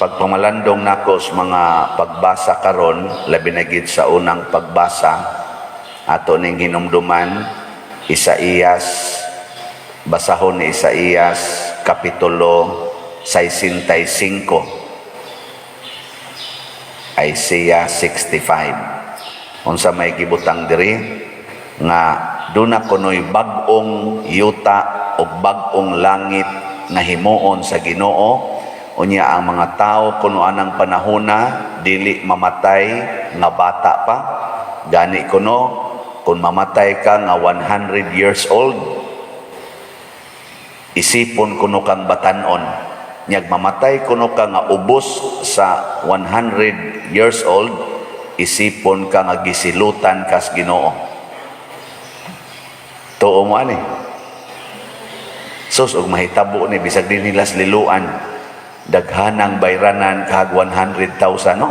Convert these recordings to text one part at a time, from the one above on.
pagpamalandong nako sa mga pagbasa karon, labi na gid sa unang pagbasa ato ning hinumduman, Isaías, basahon ni Isaías kapitulo 65, Isaiah 65. Unsa may gibutang diri nga duna kunoy bag-ong yuta o bag-ong langit nga himuon sa Ginoo. Unya ang mga tao kuno anang panahona dili mamatay nga bata pa. Gani kuno kung mamatay ka nga 100 years old, isipon kuno kang batanon. Nyag mamatay kuno ka nga ubos sa 100 years old, isipon ka nga gisilutan kas Ginoo. Tuo mo ani. Sus og mahitabo ni bisag din nila liluan. Daghanang bayranan kag 100,000 no.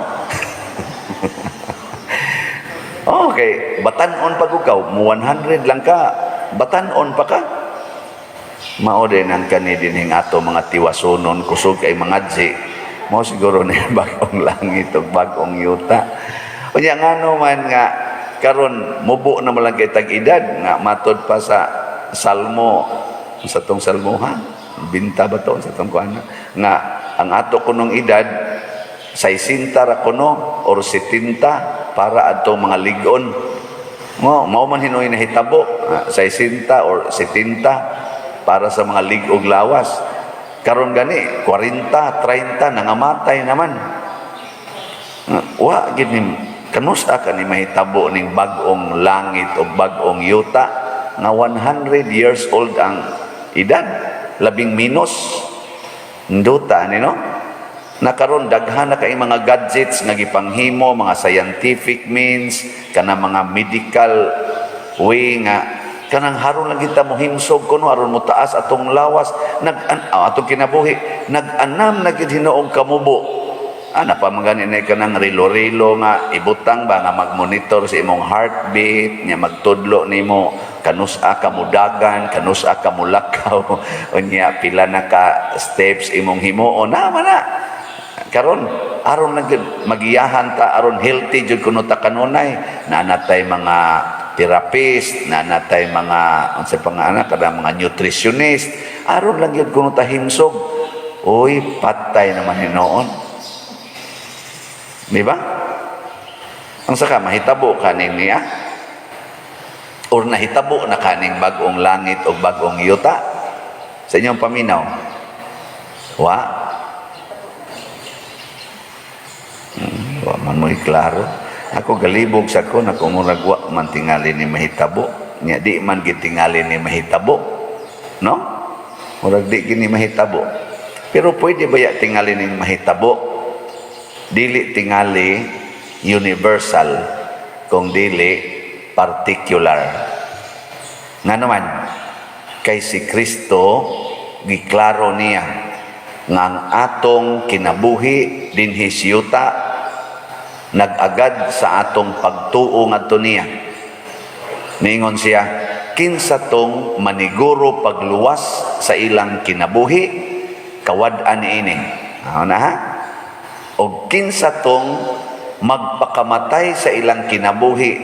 Okay, batanon pa gukaw, mo 100 lang ka, batanon pa ka. Mao din ang kani dinhing ato mga tiwasonon kusog kay mga dji. Mao siguro ni bag-ong langit ug bag-ong yuta. Unya ngano man nga karon mubo na malang kay tag-edad nga matod pa sa Salmo, sa tong Salmohan, binta ba to sa tong kuan nga ang ato kunong edad 60 ra kuno or 70 para adtong mga ligon. Mao man hinoy nahitabo 60 or 70 para sa mga lig-og lawas. Karon gani 40, 30 nangamatay naman. Wa gid ni kanusa ka ni mahitabo ning bag-ong langit o bag-ong yuta nga 100 years old ang edad, labing minus nduta ni no. Nakaron daghan na kay mga gadgets nga gipanghimo, mga scientific means, kana mga medical way nga kanang haron lang kita mo himsog kuno aron mo taas atong lawas atong kinabuhi, nag-anam na gid hinoong kamubo. Ana pa mangani na kanang rilo-rilo nga ibutang ba nga mag-monitor sa imong heartbeat, nya magtudlo nimo kanusa ka mudagan, kanusa ka mulakaw, unya pila na ka steps imong himuon na mana. Karon aron na gid magiyahan ta aron healthy jud kuno ta kanunay. Nanatay mga therapist, nanatay mga unsa pa nga ana kada mga nutritionist, aron lang gyud kuno ta himsog. Oy, patay naman hinoon. Di ba? Ang saka mahitabo kaning niya or nahitabo na kaning bag-ong langit o bag-ong yuta sa inyong paminaw. Wa man mo'y klaro. Ako galibog sa ko na kumuragwa man tingali ni mahitabo. Nya di man gitingali ni mahitabo. No? Murag di gini mahitabo. Pero pwede ba ya tingali ni mahitabo? Dili tingali universal kung dili particular. Nga naman, kay si Kristo giklaro niya nga ang atong kinabuhi dinhi siyuta nag-agad sa atong pagtuo ngadto niya. Ningon siya, kinsa tong maniguro pagluwas sa ilang kinabuhi, kawad-an ini. Na ha? O kinsa tong magpakamatay sa ilang kinabuhi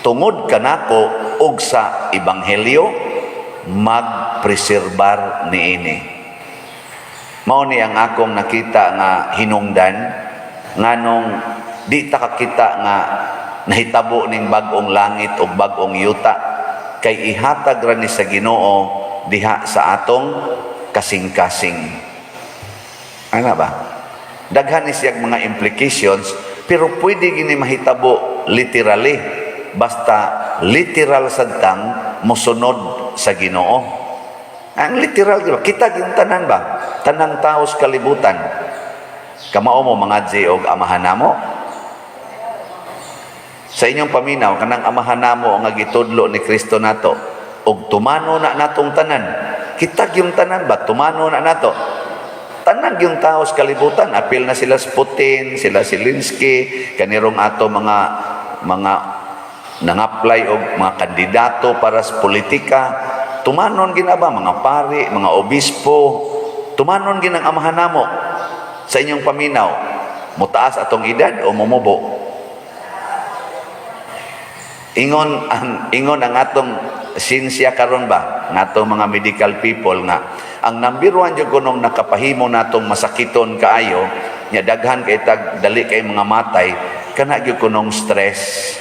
tungod kanako ug sa ebanghelyo, magpreserbar niini. Mao ni ang akong nakita nga hinungdan nganong di ta kakita nga nahitabo ning bag-ong langit o bag-ong yuta kay ihatag ra ni sa Ginoo diha sa atong kasing-kasing. Ana ba? Daghan ni siyang mga implications, pero pwede gini mahitabo literally, basta literal sadtang mosunod sa Ginoo. Ang literal, kita yung tanan ba? Tanang tao sa kalibutan. Kamao mo mga G og amahan namo. Sa inyong paminaw, kanang amahan namo nga gitudlo ni Kristo nato, og tumano na natong tanan. Kita yung tanan ba? Tumano na nato. Tanan yung tao sa kalibutan, apil na sila sa Putin, sila si Linsky, kanirong ato mga nang-apply o mga kandidato para sa politika. Tumanon ginaba mga pari, mga obispo, tumanon ginang amahan namo sa inyong paminaw, mutaas atong edad o mumubo? Ingon ang atong sinsya karon ba, nga atong mga medical people nga, ang number one yung kunong nakapahimo natong masakiton kaayo, nya daghan kay tag dali kay mga matay, kana gyud kunong stress.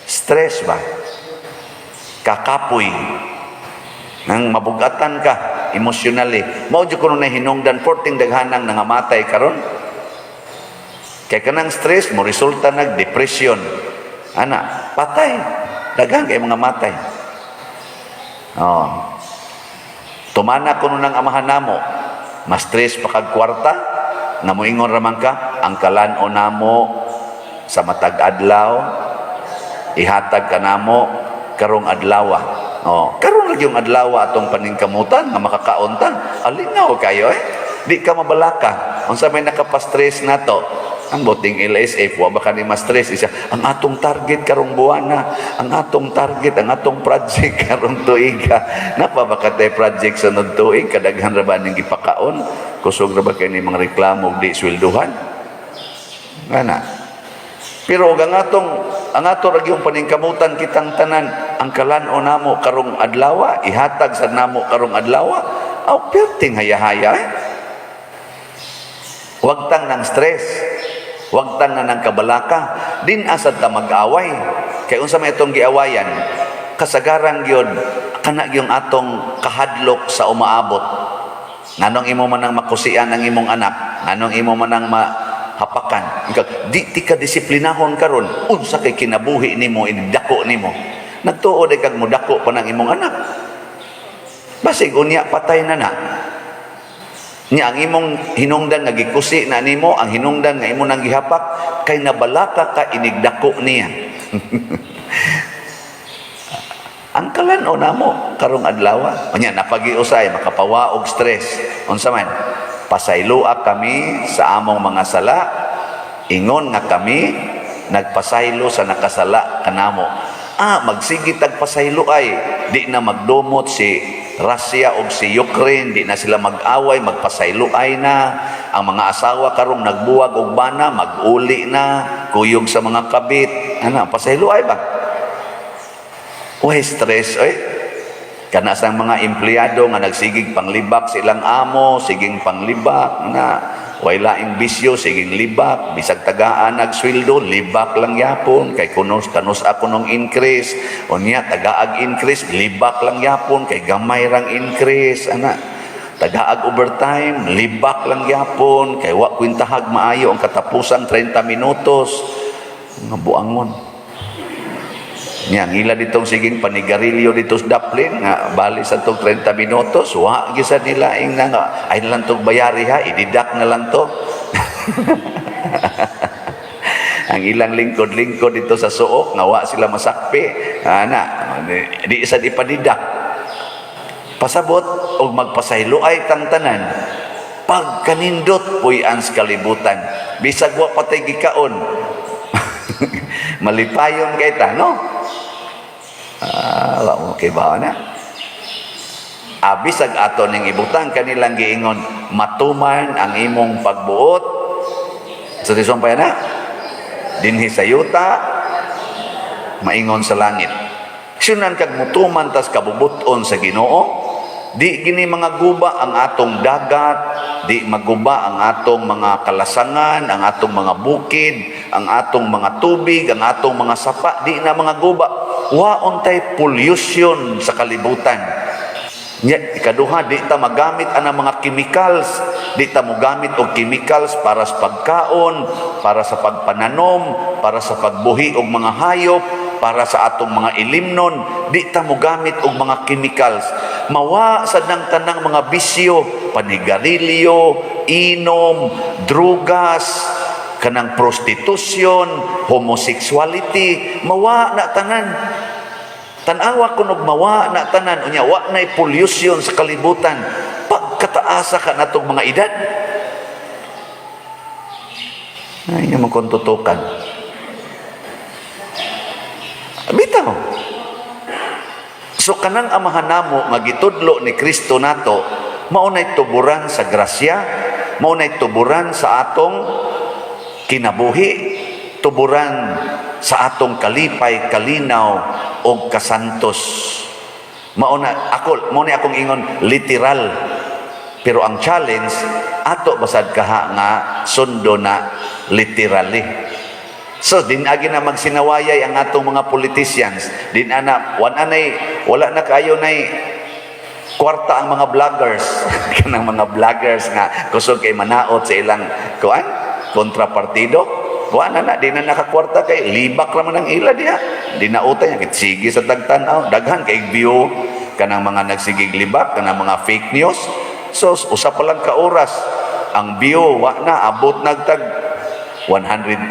Stress ba? Kakapoy. Nang mabugatan ka emotionally. Mao gyud kunong nahinungdan porting daghanang nangamatay karon. Kay kanang stress mo resulta nag depression. Ana, patay. Daghang kay mga matay. Oh. Tumana kuno nang amahan namo. Mas stress pa kag kwarta, nga moingon raman ka, ang kalan-o namo sa matag adlaw, ihatag ka namo karong adlaw. Oh, karon ra yung adlaw atong paningkamutan nga makakaon ta. Alinaw kayo Di ka mabalaka. Unsa may nakapastress nato? Ang boting LSF, wa ba ka ni ma-stress isa, ang atong target karong buwana, ang atong target, ang atong project karong tuiga. Napa ba ka tay project sa tuig, kadaghan ra ba ning gipakaon? Kusog ra ba kay ni mga reklamo di swelduhan? Ana. Pero ang ato ra gyung paningkamutan kitang tanan, ang kalan-o namo karong adlaw, ihatag sa namo karong adlaw, aw perting haya-haya. Wag tang nang stress. Wag tang na ng kabalaka, din asad ta mag-away. Kay unsa may itong giawayan, kasagaran gyud kana gyung atong kahadlok sa umaabot. Nganong imo man nang makusian ang imong anak, nganong imo man nang mahapakan. Di ti ka disiplinahon karon, unsa kay kinabuhi nimo, idako nimo. Nagtuod ay kag mudako pa ng imong anak. Basig unya patay na. Nya ang imong hinungdan nga gikusi na nimo, ang hinungdan nga imo nang gihapak kay nabalaka ka inigdako niya. Ang kalan-o namo karong adlaw, nya napagiusay makapawa og stress. Unsa man? Pasayloa kami sa among mga sala, ingon nga kami nagpasaylo sa nakasala kanamo. Magsigit tag pasaylo ay di na magdumot si Russia o si Ukraine, di na sila mag-away, magpasayloay na. Ang mga asawa karong nagbuwag og bana, mag-uli na, kuyog sa mga kabit. Pasayloay ba? Uy, stress, Kana sang mga empleyado nga nagsigig panglibak silang amo, siging panglibak na way laing bisyo, siging libak, bisag tagaan nagsweldo, libak lang yapon, kay kanus ako nung increase, o niya tagaag increase, libak lang yapon, kay gamay rang increase, tagaag overtime, libak lang yapon, kay wa kwintahag maayo ang katapusang 30 minutos, nga buangon. Nya ngila ditong siging panigarilyo dito sa Daplin nga bali sa tong 30 minutos wa gisa nila ing nga ay na lang tong bayari ha, ididak na lang to. Ang ilang lingkod dito sa suok nga wa sila masakpi, di isa ipadidak. Pasabot og magpasayloay tang tanan, pagkanindot puy-an sa kalibutan, bisag wa patay gikaon. Malipayon kay ta, no? Wa mo kay ba na? Bisag ato ning ibutang kanilang giingon, matuman ang imong pagbuot sa tisong payana dinhi sa yuta, maingon sa langit. Sunan kag mutuman tas kabubuton sa Ginoo, di gini mga guba ang atong dagat, di maguba ang atong mga kalasangan, ang atong mga bukid, ang atong mga tubig, ang atong mga sapa, di na mga guba. Wa untay pollution sa kalibutan. Ikaduha, di ta magamit ang mga chemicals, di ta mogamit og chemicals para sa pagkaon, para sa pagpananom, para sa pagbuhi og mga hayop, para sa atong mga ilimnon, di ta mogamit og mga chemicals. Mawa sa nang tanang mga bisyo, panigarilyo, inom, drugas, kanang prostitusyon, homosexuality, mawa na tanan. Tanawa kunog mawa na tanan, unya wa nay pollution sa kalibutan. Pagkataasa ka natong mga edad. Ay, yung magkontutukan. Bitaw. So kanang amahan namo nga gitudlo ni Kristo nato, maunay tuburan sa grasya, mao nay tuburan sa atong kinabuhi, tuburan sa atong kalipay, kalinaw o kasantos. Mao ni akong ingon literal. Pero ang challenge ato basad kaha nga sundo na literally. So din agi na magsinawayay ang atong mga politicians. Din ana wala na kayo nay kwarta ang mga vloggers. Kanang mga vloggers nga kusog kay manaot sa ilang kuan kontrapartido. Kuan na di na nakakwarta kay libak ra man ang ila diha. Di na utay kay sige sa tagtanaw, daghan kay view kanang mga nagsigig libak, kanang mga fake news. So, usa pa lang ka oras, ang view, wa na, abot nagtag 100,000,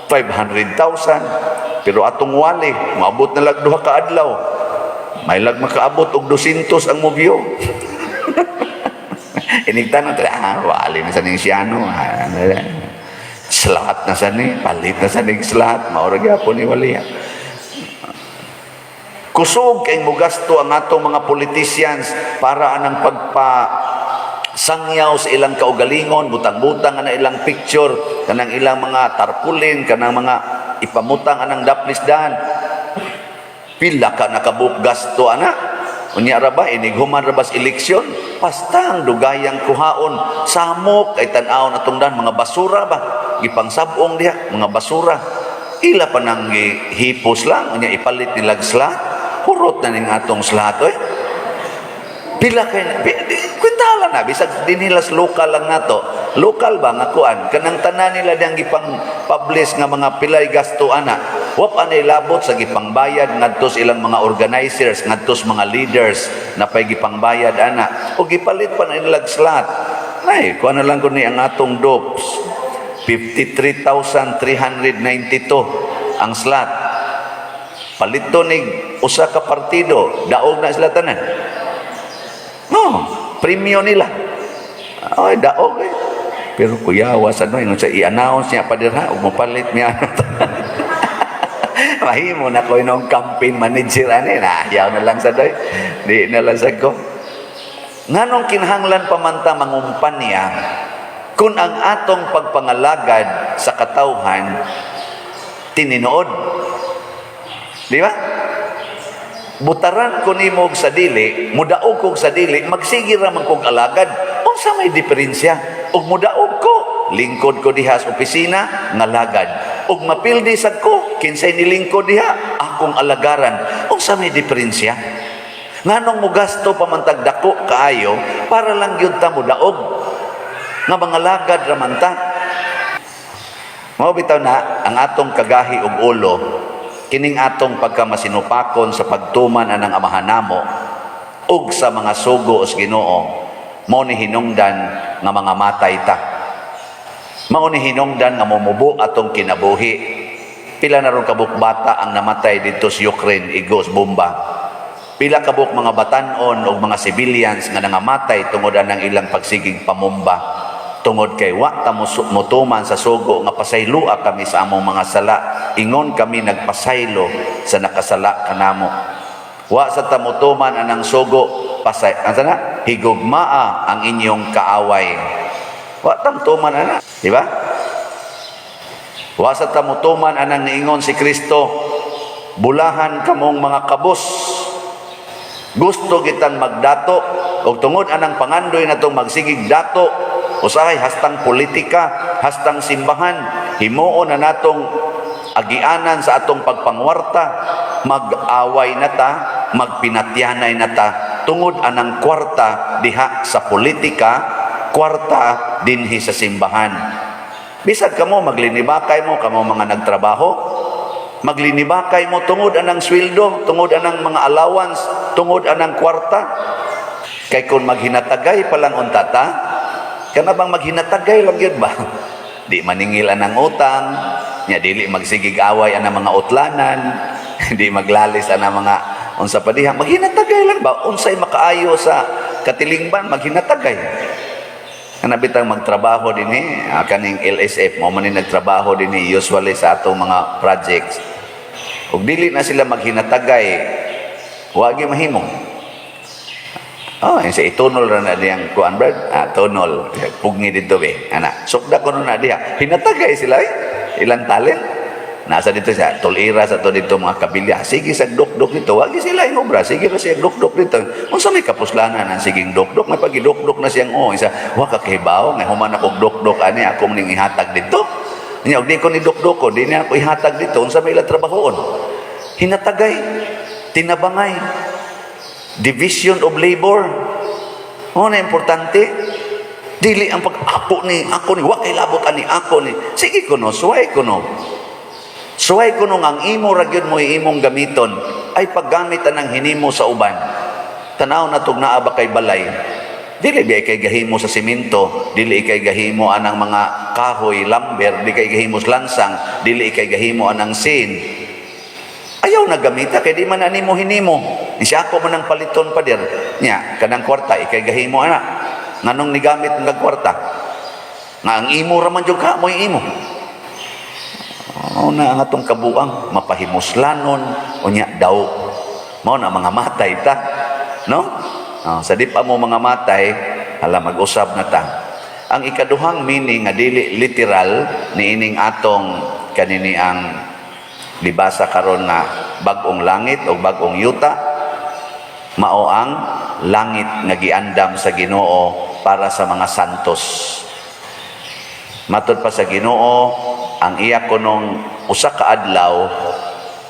500,000. Pero atong wali, maabot na lang duha ka adlaw. May lag makaabot og 200 ang mo view. Inigtan na, wali na sa ning siyano. Slahat na sa ni, palit na sa ning slahat. Maurag yapon ni wali. Kusog kay mugasto ang atong mga politicians para anang sangyaw sa ilang kaugalingon, butang-butang na ilang picture, kanang ilang mga tarpulin, kanang mga ipamutang anang daplisdan. Pila ka nakabuk gasto ana. Unya ra ba inighuman ra bas eleksyon? Pastang dugayang kuhaon, samok ay tan-aw natong dan mga basura ba? Gipangsabong diha mga basura. Ila pa nang hipos lang, unya ipalit nilag slat. Kurot na ning atong slat oy. Pila kay kwintala na bisag dinilas lokal lang nato. Lokal ba nga kuan kanang tanan nila diyang gipang publish nga mga pilay gasto ana. Wa pa nay labot sa gipangbayad ngadto sa ilang mga organizers, ngadto sa mga leaders na pay gipangbayad ana. O gipalit pa na nilag slat. Ay, kuan na lang ko ni ang atong DOPS. 53,392 ang slot. Palito nig usa ka partido, daog na sila tanan. Premium nila. Ay, daog eh. Pero kuyawa sa no, sa i-announce niya pa dirha, ug mapalit niya. Mahimo na ko inong campaign manager ani na, yaw na lang sa doy. Di na lang sa ko. Nganong kinahanglan pamanta mangumpan niya kung ang atong pagpangalagad sa katawhan tininuod. Di ba? Butaran ko nimo sa dili, mudaog kog sa dili, magsige ra man kog alagad. Unsa may diferensya? Ug mudaog ko, lingkod ko diha sa opisina, ngalagad. Ug mapildi sad ko, kinsay nilingkod diha, akong alagaran. Unsa may diferensya? Nganong mo gasto pamantag dako kaayo para lang gyud ta mudaog? Nga mga lagad ra man ta. Mao bitaw na ang atong kagahi ug ulo kining atong pagkamasinupakon sa pagtuman anang amahan namo ug sa mga sugo sa Ginoo mao ni hinungdan nga mga matay ta. Mao ni hinungdan nga mumubo atong kinabuhi. Pila na ron kabuk bata ang namatay dito sa Ukraine igos bomba. Pila kabuk mga batan-on ug mga civilians nga nangamatay tungod anang ilang pagsigig pamumba. Tungod kay wa ta mutuman sa sugo nga pasaylua kami sa among mga sala, ingon kami nagpasaylo sa nakasala kanamo. Wa sa ta mutuman anang sugo na higugmaa ang inyong kaaway. Wa ta mutuman ana, di ba? Wa sa ta mutuman anang niingon si Kristo, bulahan kamong mga kabos. Gusto kitang magdato ug tungod anang pangandoy natong magsigig dato usahay hastang politika, hastang simbahan, himuon na natong agianan sa atong pagpangwarta, mag-away na ta, magpinatyanay na ta, tungod anang kwarta diha sa politika, kwarta dinhi sa simbahan. Bisag kamo maglinibakay mo, kamo mga nagtrabaho, maglinibakay mo tungod anang sweldo, tungod anang mga allowance, tungod anang kwarta. Kay kung maghinatagay palang untata, kana bang maghinatagay lang yun ba? Di maningil anang utang, nya dili magsigig away anang mga utlanan, di maglalis anang mga unsa pa diha, maghinatagay lang ba? Unsay makaayo sa katilingban, maghinatagay. Kana bitang magtrabaho dinhi, kaning LSF, mo man ni nagtrabaho dinhi usually sa atong mga projects. Ug dili na sila maghinatagay, wa gyud mahimo. Oh, yung sa itunol ra na diyang kuan brad, tunol, pugni dito be, ana. Sukda ko na diha, hinatagay sila ilang talent. Nasa dito siya, tulira sa to dito mga kabilya. Sige sa dok-dok dito, wag sila yung obra. Sige kasi dok-dok dito. Kung sa may kapuslanan ng siging dok-dok, may pag-dok-dok na siyang isa, wag kakibaw, nga human akong dok-dok ani akong ning ihatag dito. Nya di ko ni dok-dok ko, di na ako ihatag dito unsa may ila trabahoon. Hinatagay, tinabangay, division of labor. O na importante. Dili ang pag-ako ni, wag kay labot ani ako ni. Sige kuno, suway kuno. Suway kuno ang imo ragyod mo imong gamiton ay paggamit anang hinimo sa uban. Tanaw na tug naa ba kay balay. Dili ba kay gahimo sa simento, dili kay gahimo anang mga kahoy, lumber, di kay gahimo sa lansang, dili kay gahimo anang sin. Ayaw na gamita kay di man animo hinimo. Siya ako man ang paliton pa dir. Nya kanang kwarta ikay gahimo ana. Nganong ni gamit ng kwarta? Nga ang imo ra man jud ka mo imo. Mao na ang atong kabuang mapahimuslanon unya daw. Mao na mga matay ta, no? Sa di pa mo mga matay, hala mag-usab na ta. Ang ikaduhang meaning nga dili literal niining atong kanini ang libasa karon na bag-ong langit o bag-ong yuta, mao ang langit nga giandam sa Ginoo para sa mga santos. Matod pa sa Ginoo, ang iya kunong usa ka adlaw,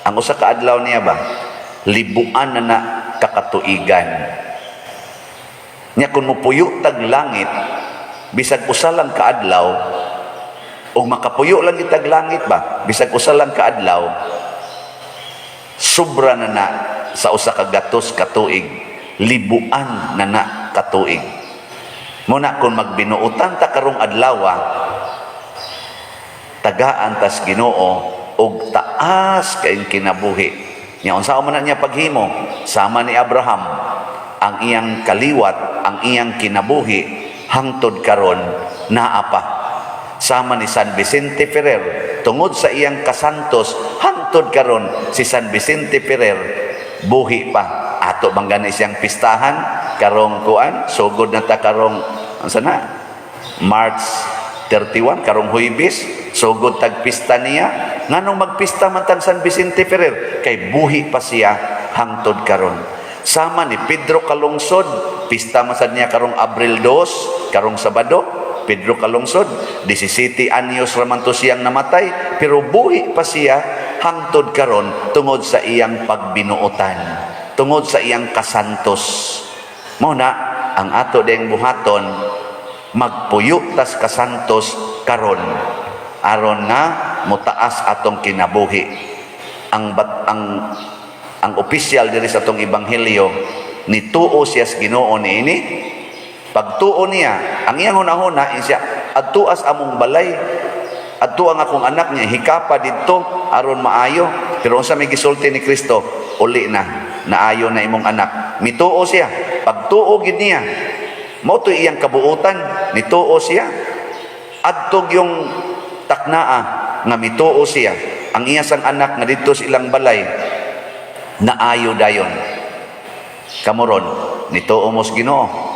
ang usa ka adlaw niya ba libuan na kakatuigan. Nya kun mopuyo tag langit bisag usa lang ka adlaw o makapuyo lang itag langit ba bisag usa lang ka adlaw, sobra na sa usa ka gatos katuig, libuan na katuig. Muna kung magbinuutan ta karong adlaw, tagaan tas Ginoo og taas kay kinabuhi. Nya unsa man niya paghimo sama ni Abraham, ang iyang kaliwat, ang iyang kinabuhi hangtod karon naa pa. Sama ni San Vicente Ferrer tungod sa iyang kasantos hangtod karon si San Vicente Ferrer buhi pa. Ato bang gani siyang pistahan karong kuan sugod na ta karong unsa na March 31 karong Huwebes, sugod tagpista niya. Nganong magpista man tang San Vicente Ferrer kay buhi pa siya hangtod karon. Sama ni Pedro Calungsod, pista masad niya karong Abril 2, karong Sabado. Pedro Calungsod, 17 anyos raman to siyang namatay, pero buhi pa siya hangtod karon tungod sa iyang pagbinuotan, tungod sa iyang kasantos. Mao na ang ato ding buhaton, magpuyo tas kasantos karon aron nga mutaas atong kinabuhi. Ang opisyal diri sa atong ebanghelyo nituo siya sa Ginoo niini. Pagtuo niya ang iyang hunahuna siya adtuas among balay, adto ang akong anak niya hikapa didto aron maayo. Pero unsa may gisulti ni Kristo, uli na naayo na imong anak. Mituo siya. Pagtuo gid niya mao to iyang kabuutan, nituo siya. Adtog yung taknaa nga mituo siya. Ang iya sang anak nga didto sa ilang balay naayo dayon. Kamoron nituo mo sa Ginoo.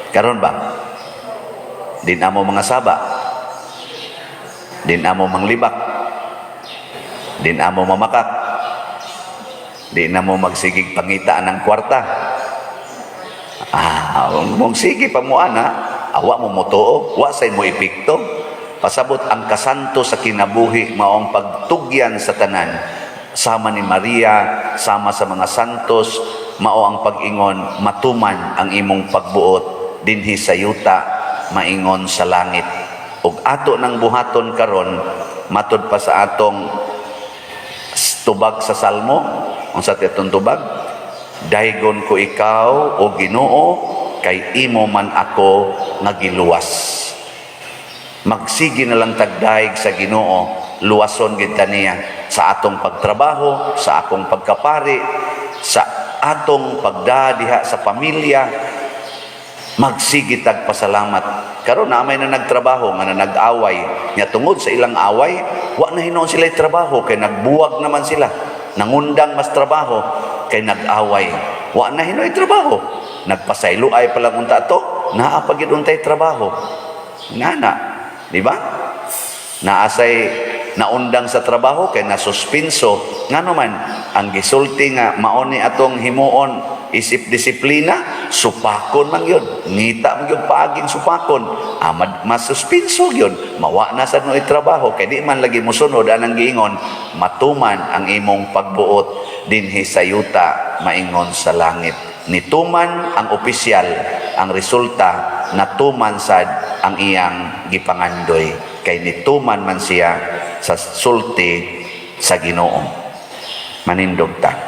Karon ba? Din amo mga saba. Din amo manglibak. Din amo mamakak. Din amo magsigig pangita ng kwarta. Mong sige pa mo ana, awa mo motuo, wa say mo epekto. Pasabot ang kasanto sa kinabuhi maong pagtugyan sa tanan. Sama ni Maria, sama sa mga santos, mao ang pag-ingon matuman ang imong pagbuot dinhi sa yuta, maingon sa langit. Ug ato nang buhaton karon matud pa sa atong tubag sa Salmo, unsa tetong tubag? Daygon ko ikaw o Ginoo kay imo man ako nga giluwas. Magsigi na lang tagdaig sa Ginoo, luwason gid niya sa atong pagtrabaho, sa akong pagkapari, sa atong pagdadiha sa pamilya. Magsigi tag pasalamat. Karon na may na nagtrabaho nga nag-away, nya tungod sa ilang away, wa na hinuon sila trabaho kay nagbuwag naman sila. Nangundang mas trabaho kay nag-away. Wa na hinoy trabaho. nagpasayloay pa lang unta to, naa pa gyud untay trabaho. Ngana, di ba? Naasay naundang sa trabaho kay nasuspenso. Ngano man ang gisulti nga mao ni atong himuon isip disiplina, supakon man yun, ngita man yun paaging supakon, masuspenso yun, mawa na sa noy trabaho, kay di man lagi musunod anang giingon, matuman ang imong pagbuot dinhi sa yuta maingon sa langit. Nituman ang opisyal, ang resulta natuman sad ang iyang gipangandoy, kay nituman man siya sa sulti sa Ginoo. Manindog ta.